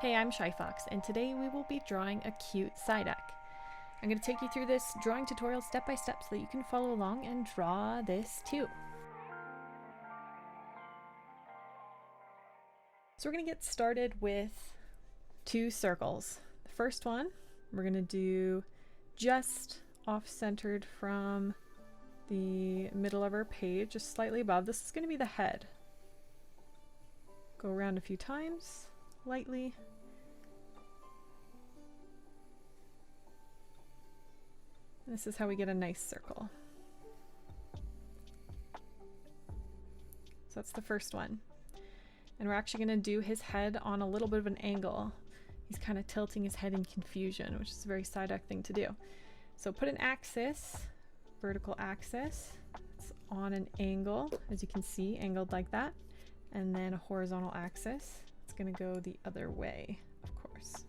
Hey, I'm Shyfoxx, and today we will be drawing a cute Psyduck. I'm going to take you through this drawing tutorial step by step so that you can follow along and draw this too. So we're going to get started with two circles. The first one we're going to do just off-centered from the middle of our page, just slightly above. This is going to be the head. Go around a few times, lightly. This is how we get a nice circle. So that's the first one. And we're actually going to do his head on a little bit of an angle. He's kind of tilting his head in confusion, which is a very Psyduck thing to do. So put an axis, vertical axis, it's on an angle, as you can see, angled like that. And then a horizontal axis. It's going to go the other way, of course.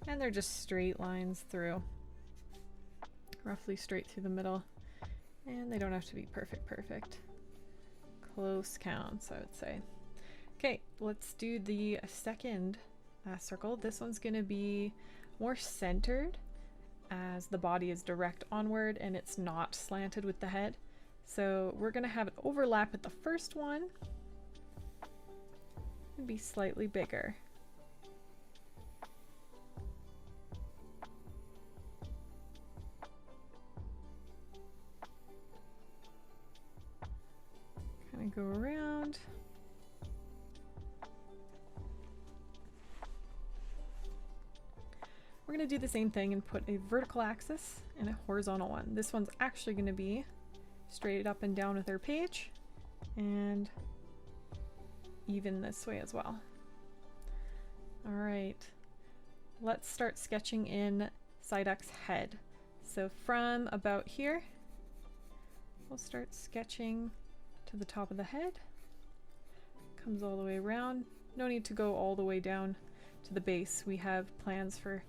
And they're just straight lines through. Roughly straight through the middle, and they don't have to be perfect. Close counts, I would say. Okay, let's do the second circle. This one's going to be more centered as the body is direct onward and it's not slanted with the head. So we're going to have it overlap with the first one and be slightly bigger. Go around. We're going to do the same thing and put a vertical axis and a horizontal one. This one's actually going to be straight up and down with our page and even this way as well. All right, let's start sketching in Psyduck's head. So from about here, we'll start sketching to the top of the head, comes all the way around. No need to go all the way down to the base. We have plans for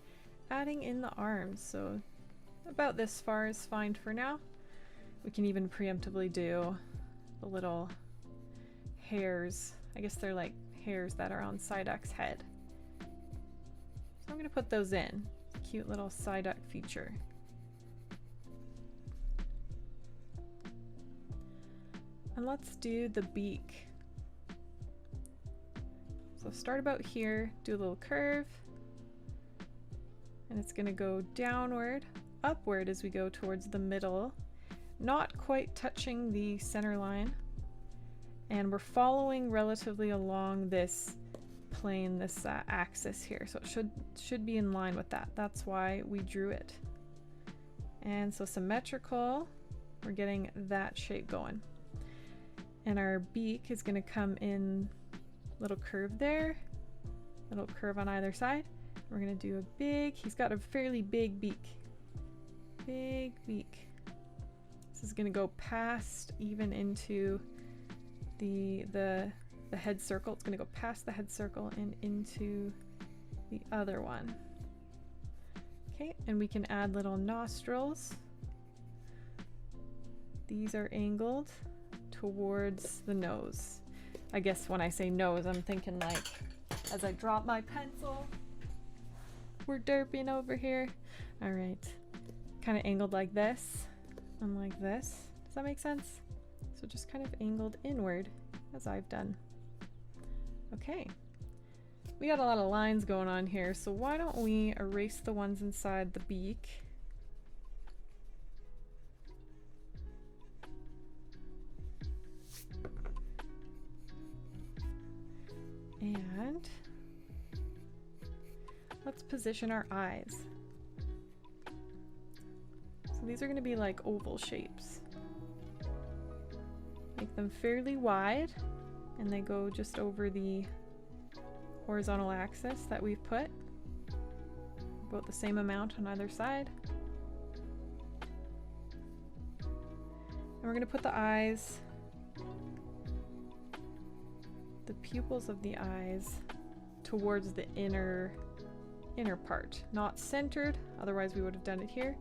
adding in the arms, so about this far is fine for now. We can even preemptively do the little hairs. I guess they're like hairs that are on Psyduck's head. So I'm going to put those in. Cute little Psyduck feature. And let's do the beak. So start about here, do a little curve, and it's going to go downward, upward as we go towards the middle, not quite touching the center line. And we're following relatively along this plane, this axis here, so it should be in line with that. That's why we drew it. And so symmetrical, we're getting that shape going. And our beak is going to come in, little curve there, little curve on either side. We're going to do a big, he's got a fairly big beak. Big beak. This is going to go past even into the head circle. It's going to go past the head circle and into the other one. Okay, and we can add little nostrils. These are angled towards the nose. I guess when I say nose, I'm thinking like as I drop my pencil. We're derping over here. All right, kind of angled like this and like this. Does that make sense? So just kind of angled inward as I've done. Okay, we got a lot of lines going on here, so why don't we erase the ones inside the beak. And let's position our eyes. So these are going to be like oval shapes. Make them fairly wide, and they go just over the horizontal axis that we've put. About the same amount on either side. And we're going to put the eyes, the pupils of the eyes, towards the inner part. Not centered, otherwise we would have done it here,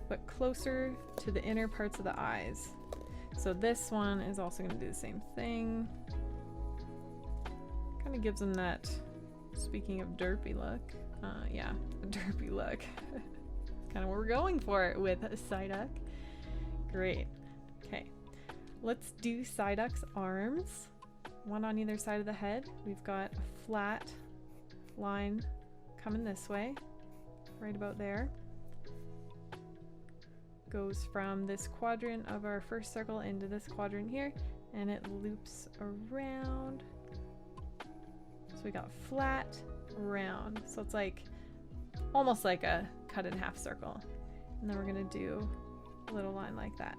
but closer to the inner parts of the eyes. So this one is also going to do the same thing. Kind of gives them that Speaking of derpy look, yeah, a derpy look. Kind of what we're going for with Psyduck. Great. Okay, let's do Psyduck's arms. One on either side of the head. We've got a flat line coming this way, right about there. Goes from this quadrant of our first circle into this quadrant here, and it loops around. So we got flat, round. So it's like almost like a cut in half circle. And then we're gonna do a little line like that,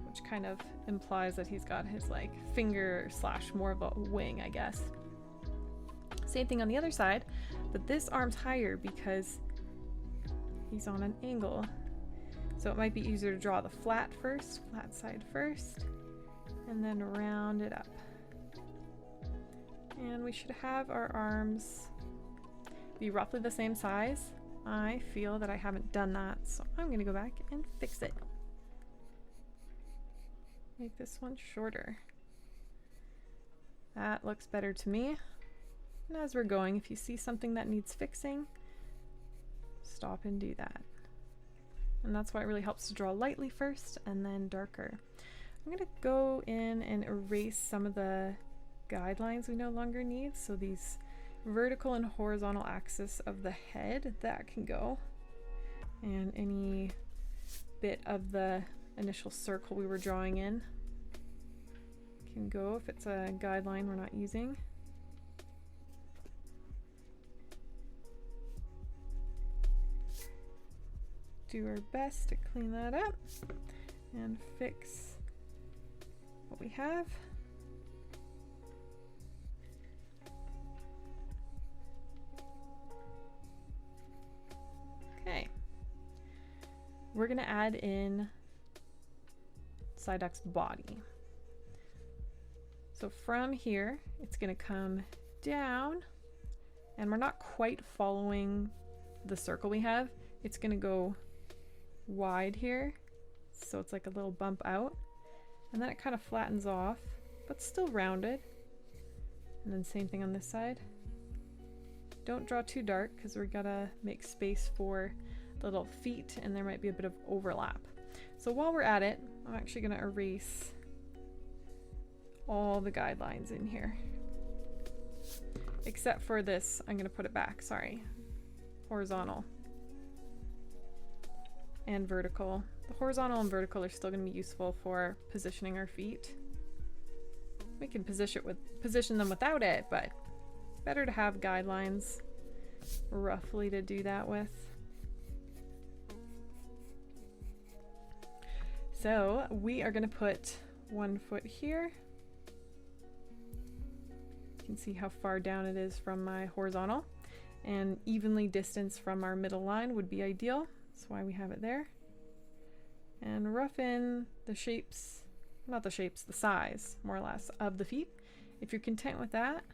which kind of implies that he's got his like finger slash more of a wing, I guess. Same thing on the other side, but this arm's higher because he's on an angle. So it might be easier to draw the flat side first, and then round it up. And we should have our arms be roughly the same size. I feel that I haven't done that, so I'm gonna go back and fix it. Make this one shorter. That looks better to me. And as we're going, if you see something that needs fixing, stop and do that. And that's why it really helps to draw lightly first and then darker. I'm gonna go in and erase some of the guidelines we no longer need. So these vertical and horizontal axis of the head, that can go. And any bit of the initial circle we were drawing in can go if it's a guideline we're not using. Do our best to clean that up and fix what we have. Okay, we're gonna add in Psyduck's body. So from here, it's gonna come down, and we're not quite following the circle we have. It's gonna go wide here, so it's like a little bump out, and then it kind of flattens off, but still rounded. And then same thing on this side. Don't draw too dark because we're gonna make space for the little feet, and there might be a bit of overlap. So while we're at it, I'm actually gonna erase all the guidelines in here, except for this. I'm gonna put it back, sorry. Horizontal and vertical. The horizontal and vertical are still going to be useful for positioning our feet. We can position them without it, but better to have guidelines roughly to do that with. So we are going to put one foot here. You can see how far down it is from my horizontal, and evenly distanced from our middle line would be ideal. That's why we have it there. And rough in the shapes, not the shapes, the size, more or less, of the feet. If you're content with that,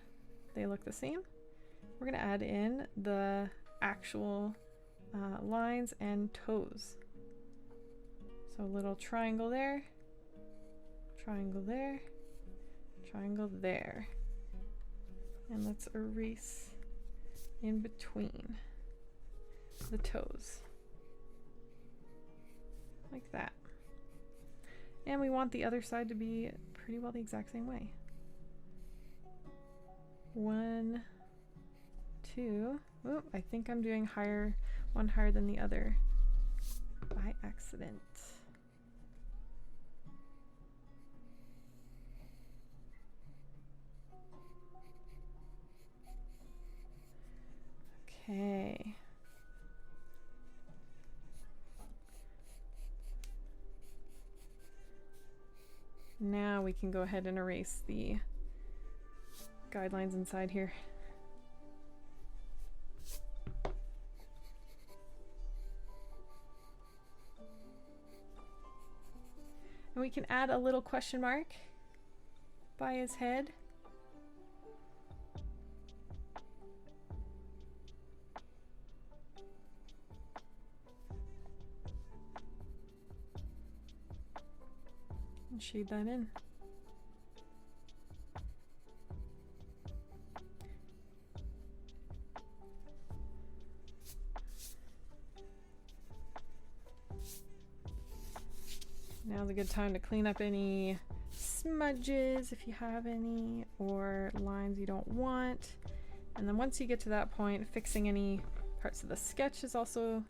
they look the same. We're gonna add in the actual lines and toes. So a little triangle there, triangle there, triangle there. And let's erase in between the toes. Like that. And we want the other side to be pretty well the exact same way. 1, 2. Oh, I think I'm doing one higher than the other by accident. Okay. Now we can go ahead and erase the guidelines inside here. And we can add a little question mark by his head. And shade that in. Now's a good time to clean up any smudges if you have any, or lines you don't want. And then once you get to that point, fixing any parts of the sketch is also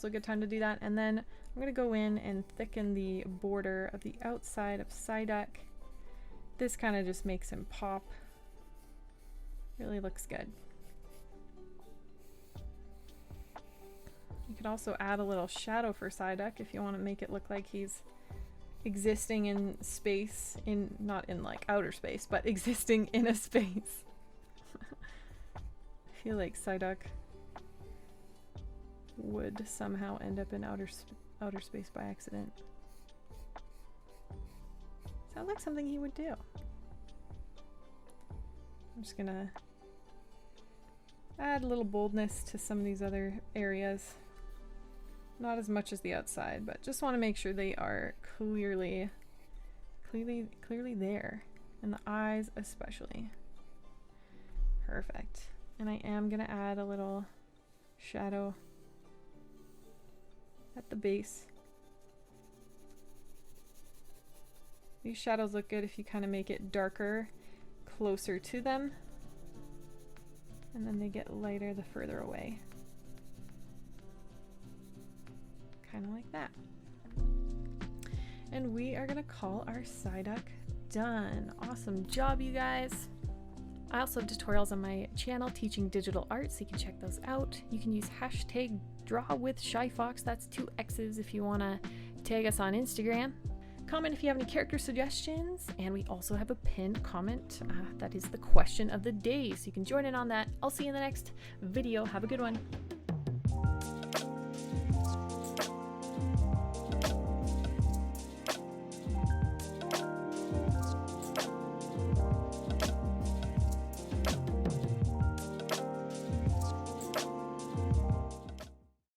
a good time to do that. And then I'm going to go in and thicken the border of the outside of Psyduck. This kind of just makes him pop. Really looks good. You could also add a little shadow for Psyduck if you want to make it look like he's existing in space, not in like outer space, but existing in a space. I feel like Psyduck would somehow end up in outer space by accident. Sounds like something he would do. I'm just gonna add a little boldness to some of these other areas. Not as much as the outside, but just want to make sure they are clearly there. And the eyes especially. Perfect. And I am gonna add a little shadow at the base. These shadows look good if you kind of make it darker closer to them, and then they get lighter the further away. Kind of like that. And we are gonna call our Psyduck done. Awesome job, you guys. I also have tutorials on my channel teaching digital art, so you can check those out. You can use hashtag #drawwithshyfoxx, that's 2 X's, if you want to tag us on Instagram. Comment if you have any character suggestions, and we also have a pinned comment that is the question of the day, so you can join in on that. I'll see you in the next video. Have a good one.